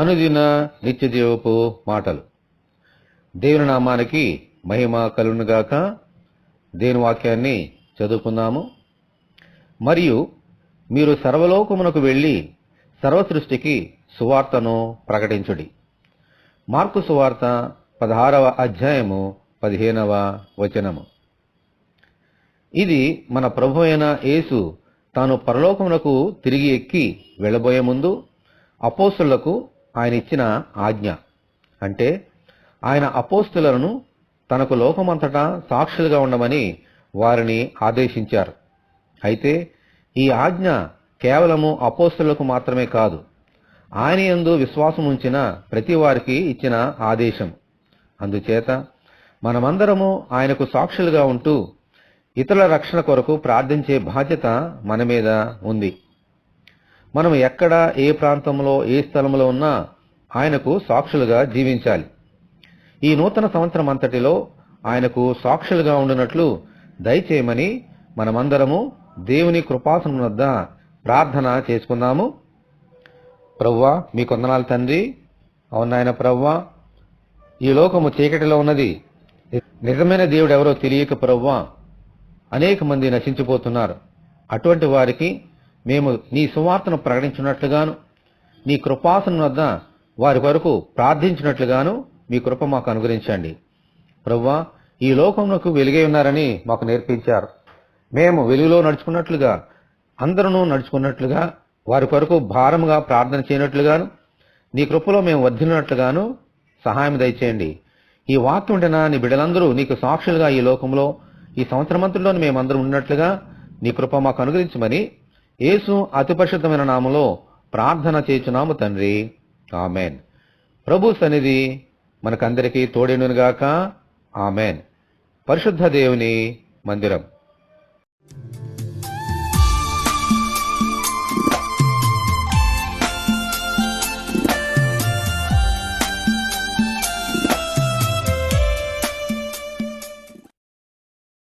అనుదిన నిత్యజీవపు మాటలు. దేవుని నామానికి మహిమ కలుగునుగాక. దేవుని వాక్యాన్ని చదువుకుందాము. మరియు మీరు సర్వలోకమునకు వెళ్ళి సర్వసృష్టికి సువార్తను ప్రకటించుడి. మార్కు సువార్త 16వ అధ్యాయము 15వ వచనము. ఇది మన ప్రభు అయిన యేసు తాను పరలోకమునకు తిరిగి ఎక్కి వెళ్ళబోయే ముందు అపోస్తులకు ఆయన ఇచ్చిన ఆజ్ఞ. అంటే ఆయన అపోస్తులను తనకు లోకమంతటా సాక్షులుగా ఉండమని వారిని ఆదేశించారు. అయితే ఈ ఆజ్ఞ కేవలము అపోస్తులకు మాత్రమే కాదు, ఆయన యందు విశ్వాసం ఉంచిన ప్రతి వారికి ఇచ్చిన ఆదేశం. అందుచేత మనమందరము ఆయనకు సాక్షులుగా ఉంటూ ఇతరుల రక్షణ కొరకు ప్రార్థించే బాధ్యత మన మీద ఉంది. మనం ఎక్కడ, ఏ ప్రాంతంలో, ఏ స్థలంలో ఉన్నా ఆయనకు సాక్షులుగా జీవించాలి. ఈ నూతన సంవత్సరం అంతటిలో ఆయనకు సాక్షులుగా ఉండినట్లు దయచేయమని మనమందరము దేవుని కృపాసనం వద్ద ప్రార్థన చేసుకుందాము. ప్రభువా, మీ కొందనాలు తండ్రి. అవునాయన ప్రభువా, ఈ లోకము చీకటిలో ఉన్నది. నిజమైన దేవుడు ఎవరో తెలియక ప్రభువా అనేక మంది నశించిపోతున్నారు. అటువంటి వారికి మేము నీ సువార్తను ప్రకటించినట్లుగాను, నీ కృపాసనం వద్ద వారి వరకు ప్రార్థించినట్లుగాను మీ కృప మాకు అనుగ్రహించండి. ప్రభువా, ఈ లోకమునకు వెలుగై ఉన్నారని మాకు నేర్పించారు. మేము వెలుగులో నడుచుకున్నట్లుగా, అందరూ నడుచుకున్నట్లుగా, వారి కొరకు భారముగా ప్రార్థన చేయనట్లుగాను, నీ కృపలో మేము వర్ధిల్లినట్లుగాను సహాయం దయచేయండి. ఈ వాక్యం ఉండిన నీ బిడ్డలందరూ నీకు సాక్షులుగా ఈ లోకంలో ఈ సంవత్సరమంతటిలో మేమందరం ఉన్నట్లుగా నీ కృప మాకు అనుగ్రహించమని యేసు అతి పరిశుద్ధమైన నామములో ప్రార్థన చేయుచున్నాము తండ్రి. ఆమెన్. ప్రభు సన్నిధి మనకందరికీ తోడేనుగాక. ఆమెన్. పరిశుద్ధ దేవుని మందిరం.